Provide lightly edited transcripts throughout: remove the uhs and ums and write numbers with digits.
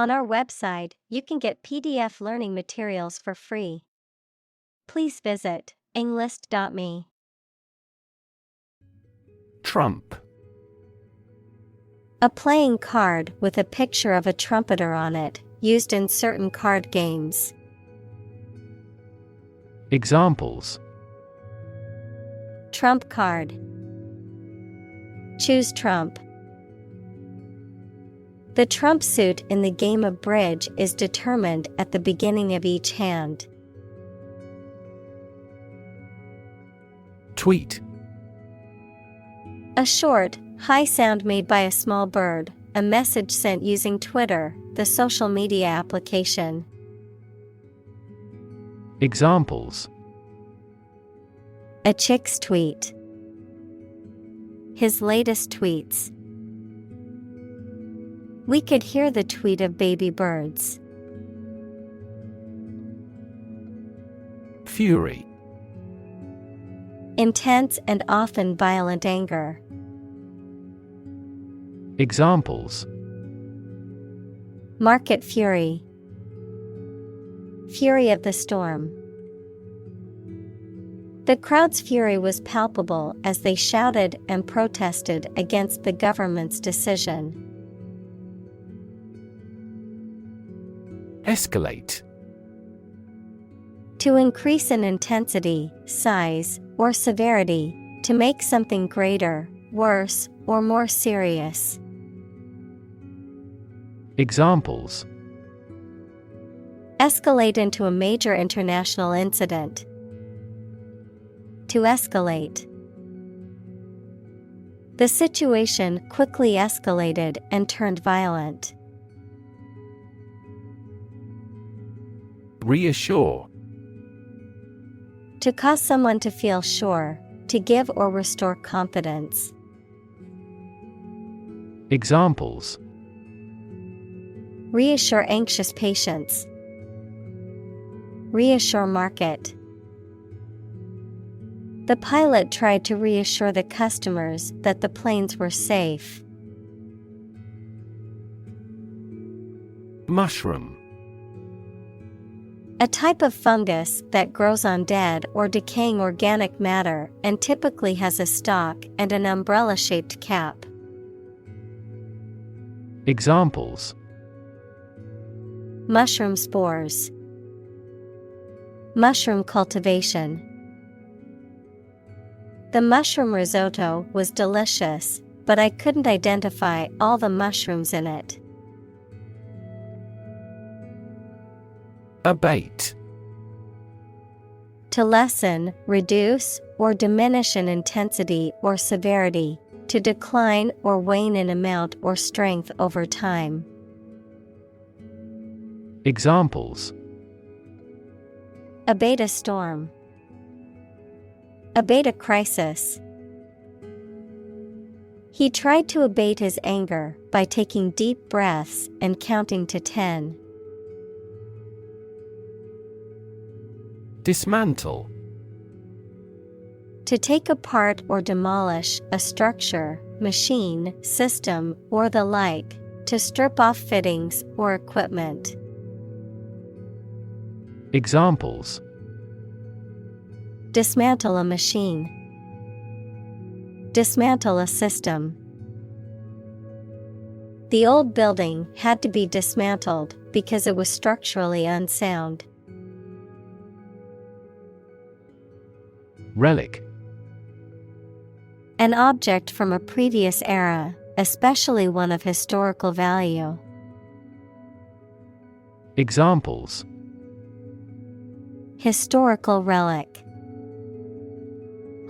On our website, you can get PDF learning materials for free. Please visit englist.me. Trump. A playing card with a picture of a trumpeter on it, used in certain card games. Examples: Trump card. Choose Trump. The trump suit in the game of bridge is determined at the beginning of each hand. Tweet. A short, high sound made by a small bird, a message sent using Twitter, the social media application. Examples: A chick's tweet. His latest tweets. We could hear the tweet of baby birds. Fury. Intense and often violent anger. Examples: Market fury. Fury of the storm. The crowd's fury was palpable as they shouted and protested against the government's decision. Escalate. To increase in intensity, size, or severity, to make something greater, worse, or more serious. Examples: Escalate into a major international incident. To escalate. The situation quickly escalated and turned violent. Reassure. To cause someone to feel sure, to give or restore confidence. Examples: Reassure anxious patients. Reassure market. The pilot tried to reassure the customers that the planes were safe. Mushroom. A type of fungus that grows on dead or decaying organic matter and typically has a stalk and an umbrella-shaped cap. Examples: Mushroom spores. Mushroom cultivation. The mushroom risotto was delicious, but I couldn't identify all the mushrooms in it. Abate. To lessen, reduce, or diminish in intensity or severity, to decline or wane in amount or strength over time. Examples: Abate a storm. Abate a crisis. He tried to abate his anger by taking deep breaths and counting to 10. Dismantle. To take apart or demolish a structure, machine, system, or the like, to strip off fittings or equipment. Examples: Dismantle a machine. Dismantle a system. The old building had to be dismantled because it was structurally unsound. Relic. An object from a previous era, especially one of historical value. Examples: Historical relic.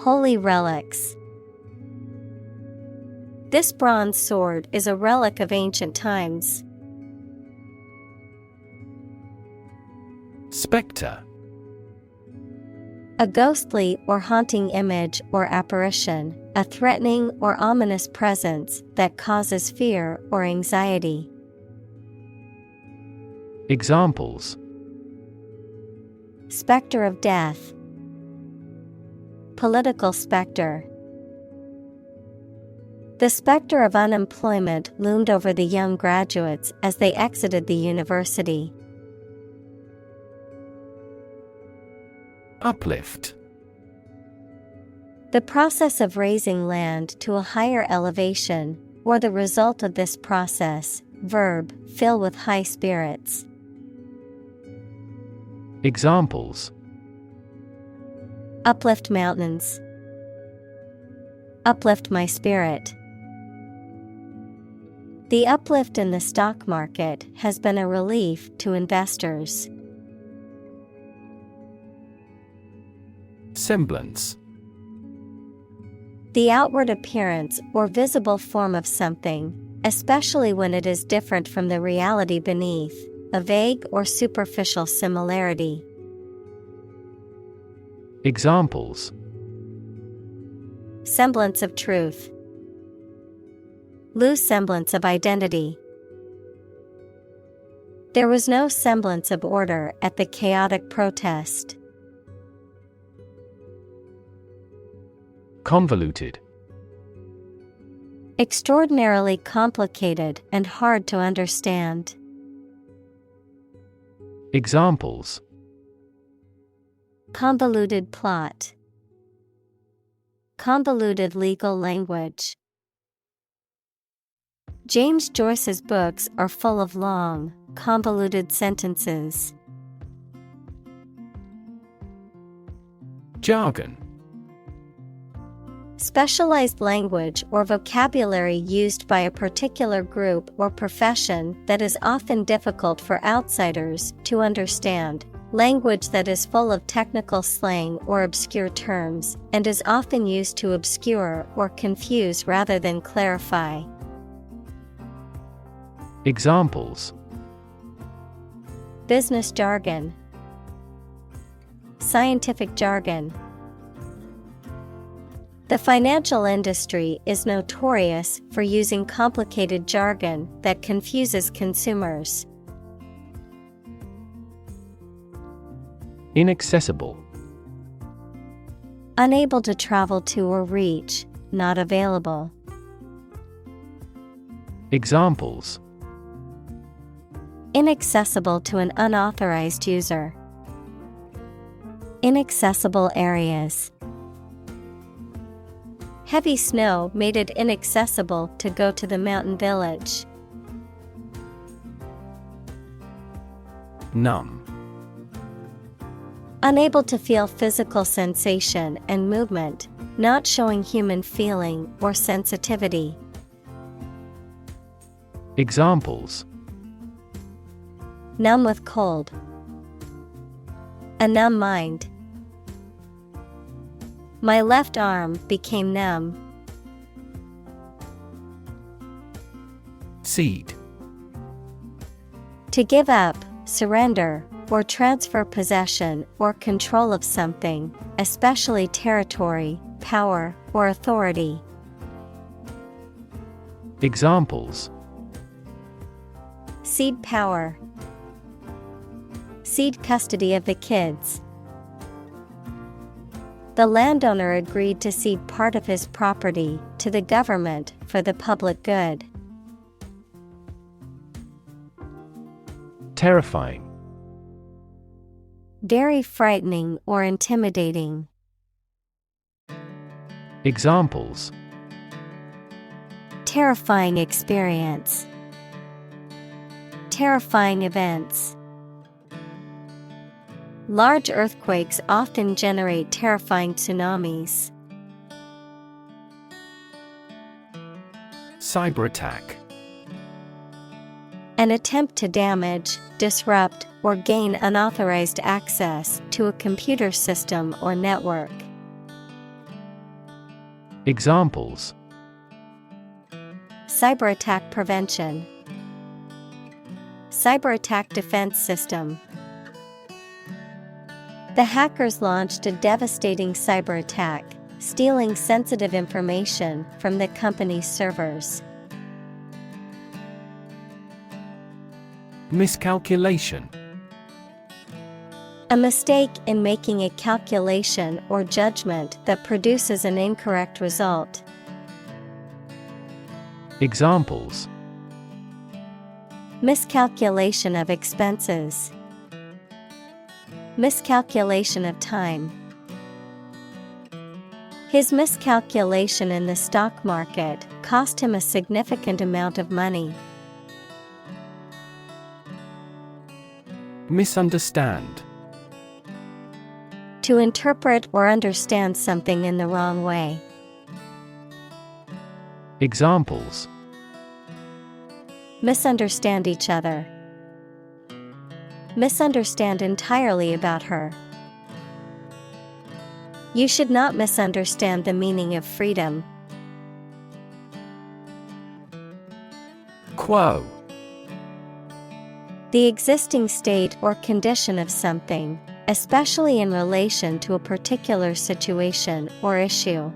Holy relics. This bronze sword is a relic of ancient times. Spectre. A ghostly or haunting image or apparition, a threatening or ominous presence that causes fear or anxiety. Examples: Spectre of death. Political spectre. The specter of unemployment loomed over the young graduates as they exited the university. Uplift. The process of raising land to a higher elevation, or the result of this process. Verb, fill with high spirits. Examples: Uplift mountains. Uplift my spirit. The uplift in the stock market has been a relief to investors. Semblance. The outward appearance or visible form of something, especially when it is different from the reality beneath, a vague or superficial similarity. Examples: Semblance of truth. Lose semblance of identity. There was no semblance of order at the chaotic protest. Convoluted. Extraordinarily complicated and hard to understand. Examples: Convoluted plot. Convoluted legal language. James Joyce's books are full of long, convoluted sentences. Jargon. Specialized language or vocabulary used by a particular group or profession that is often difficult for outsiders to understand. Language that is full of technical slang or obscure terms, and is often used to obscure or confuse rather than clarify. Examples: Business jargon. Scientific jargon. The financial industry is notorious for using complicated jargon that confuses consumers. Inaccessible. Unable to travel to or reach, not available. Examples: Inaccessible to an unauthorized user. Inaccessible areas. Heavy snow made it inaccessible to go to the mountain village. Numb. Unable to feel physical sensation and movement, not showing human feeling or sensitivity. Examples: Numb with cold. A numb mind. My left arm became numb. Cede. To give up, surrender, or transfer possession or control of something, especially territory, power, or authority. Examples: Cede power. Cede custody of the kids. The landowner agreed to cede part of his property to the government for the public good. Terrifying. Very frightening or intimidating. Examples: Terrifying experience. Terrifying events. Large earthquakes often generate terrifying tsunamis. Cyber attack. An attempt to damage, disrupt, or gain unauthorized access to a computer system or network. Examples: Cyber attack prevention. Cyber attack defense system. The hackers launched a devastating cyber attack, stealing sensitive information from the company's servers. Miscalculation. A mistake in making a calculation or judgment that produces an incorrect result. Examples: miscalculation of expenses, miscalculation of time. His miscalculation in the stock market cost him a significant amount of money. Misunderstand. To interpret or understand something in the wrong way. Examples: misunderstand each other, misunderstand entirely about her. You should not misunderstand the meaning of freedom. Quo. The existing state or condition of something, especially in relation to a particular situation or issue.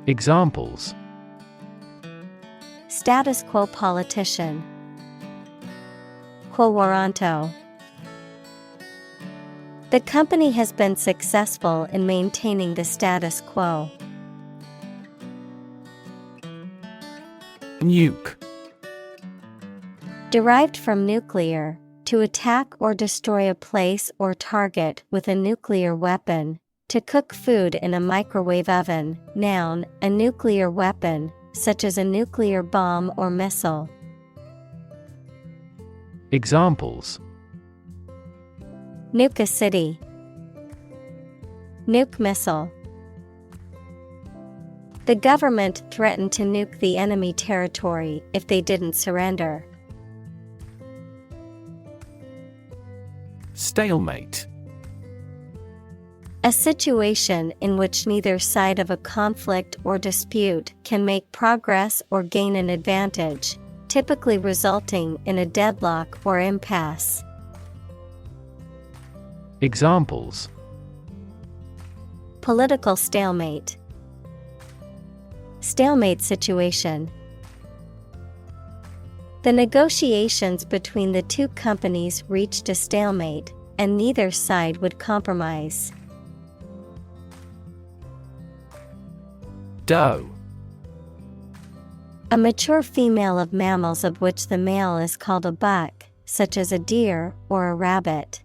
Examples: status quo politician, quo warranto. The company has been successful in maintaining the status quo. Nuke. Derived from nuclear, to attack or destroy a place or target with a nuclear weapon, to cook food in a microwave oven. Noun, a nuclear weapon, such as a nuclear bomb or missile. Examples: nuke a city, nuke missile. The government threatened to nuke the enemy territory if they didn't surrender. Stalemate. A situation in which neither side of a conflict or dispute can make progress or gain an advantage, typically resulting in a deadlock or impasse. Examples: political stalemate, stalemate situation. The negotiations between the two companies reached a stalemate, and neither side would compromise. Doe. A mature female of mammals of which the male is called a buck, such as a deer or a rabbit.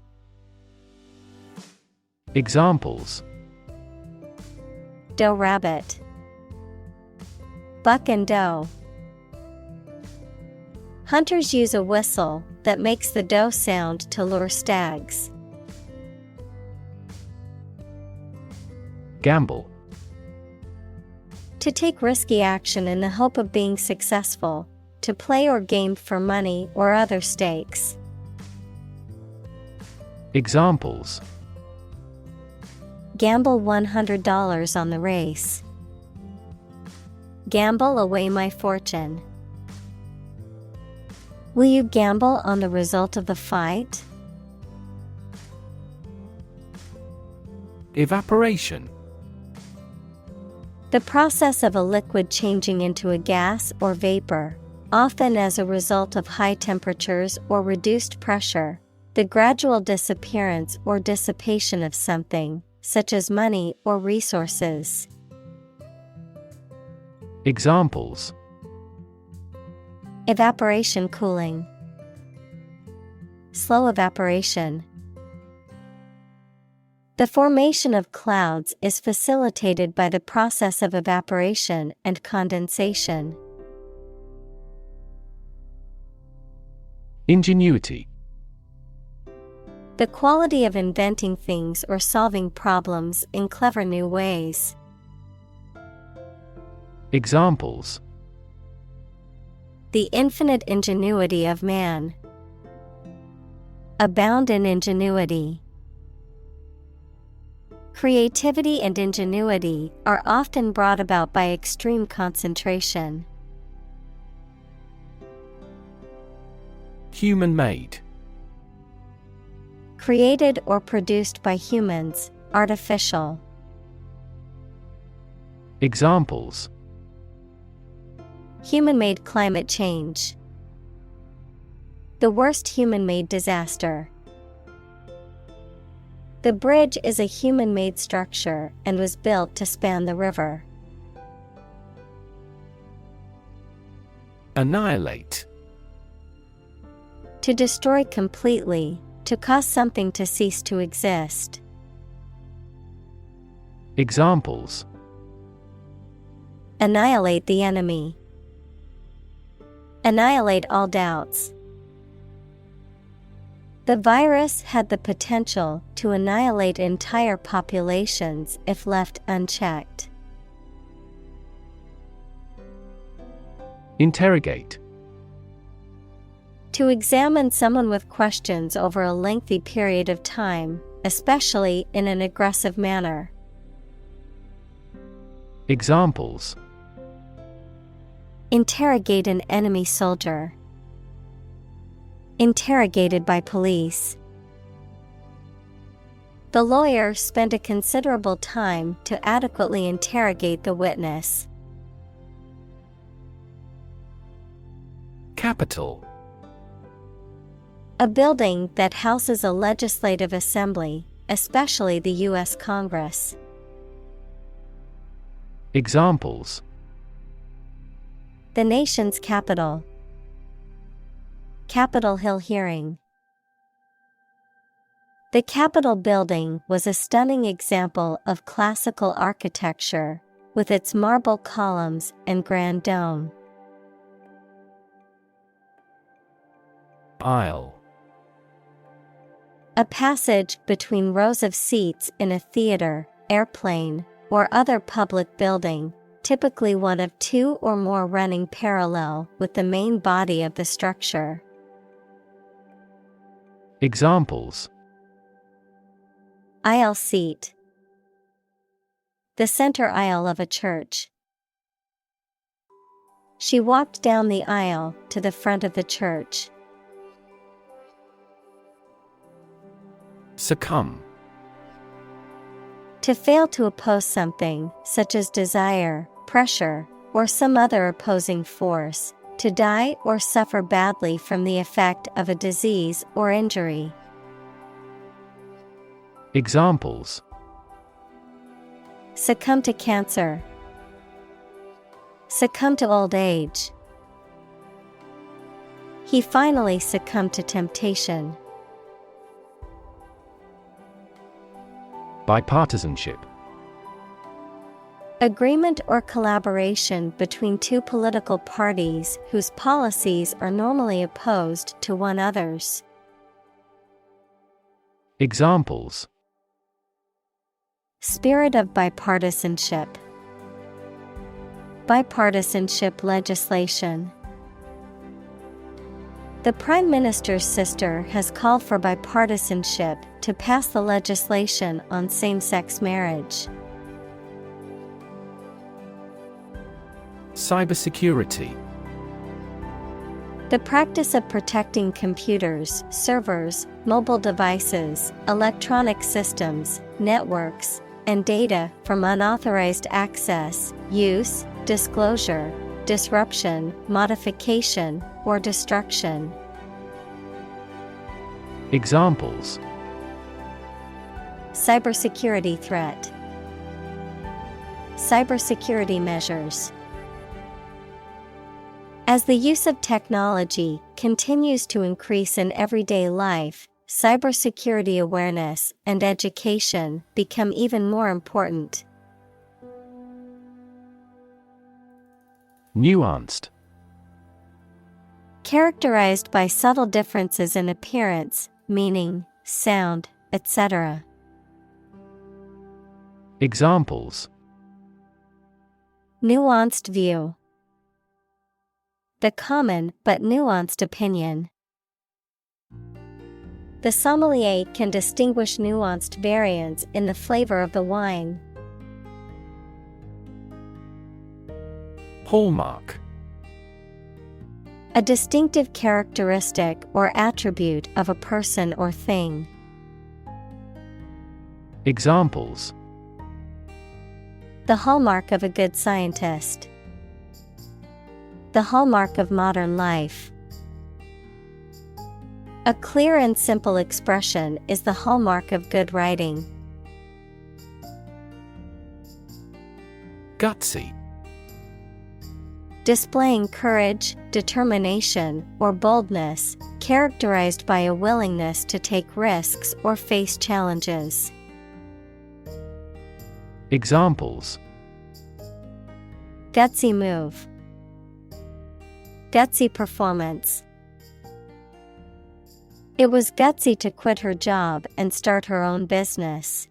Examples: doe rabbit, buck and doe. Hunters use a whistle that makes the doe sound to lure stags. Gamble. To take risky action in the hope of being successful, to play or game for money or other stakes. Examples: gamble $100 on the race, gamble away my fortune. Will you gamble on the result of the fight? Evaporation. The process of a liquid changing into a gas or vapor, often as a result of high temperatures or reduced pressure. The gradual disappearance or dissipation of something, such as money or resources. Examples: evaporation cooling, slow evaporation. The formation of clouds is facilitated by the process of evaporation and condensation. Ingenuity. The quality of inventing things or solving problems in clever new ways. Examples: the infinite ingenuity of man, abound in ingenuity. Creativity and ingenuity are often brought about by extreme concentration. Human-made. Created or produced by humans, artificial. Examples: human-made climate change. The worst human-made disaster. The bridge is a human-made structure and was built to span the river. Annihilate. To destroy completely, to cause something to cease to exist. Examples: Annihilate the enemy. Annihilate all doubts. The virus had the potential to annihilate entire populations if left unchecked. Interrogate. To examine someone with questions over a lengthy period of time, especially in an aggressive manner. Examples: Interrogate an enemy soldier. Interrogated by police. The lawyer spent a considerable time to adequately interrogate the witness. Capital. A building that houses a legislative assembly, especially the U.S. Congress. Examples: The nation's capital. Capitol Hill hearing. The Capitol building was a stunning example of classical architecture, with its marble columns and grand dome. Aisle. A passage between rows of seats in a theater, airplane, or other public building, typically one of two or more running parallel with the main body of the structure. Examples: Aisle seat. The center aisle of a church. She walked down the aisle to the front of the church. Succumb. To fail to oppose something, such as desire, pressure, or some other opposing force. To die or suffer badly from the effect of a disease or injury. Examples: Succumb to cancer. Succumb to old age. He finally succumbed to temptation. Bipartisanship. Agreement or collaboration between two political parties whose policies are normally opposed to one another's. Examples: Spirit of bipartisanship. Bipartisanship legislation. The Prime Minister's sister has called for bipartisanship to pass the legislation on same-sex marriage. Cybersecurity. The practice of protecting computers, servers, mobile devices, electronic systems, networks, and data from unauthorized access, use, disclosure, disruption, modification, or destruction. Examples: Cybersecurity threat. Cybersecurity measures. As the use of technology continues to increase in everyday life, cybersecurity awareness and education become even more important. Nuanced. Characterized by subtle differences in appearance, meaning, sound, etc. Examples: Nuanced view. The common but nuanced opinion. The sommelier can distinguish nuanced variants in the flavor of the wine. Hallmark. A distinctive characteristic or attribute of a person or thing. Examples: The hallmark of a good scientist. The hallmark of modern life. A clear and simple expression is the hallmark of good writing. Gutsy. Displaying courage, determination, or boldness, characterized by a willingness to take risks or face challenges. Examples: Gutsy move. Gutsy performance. It was gutsy to quit her job and start her own business.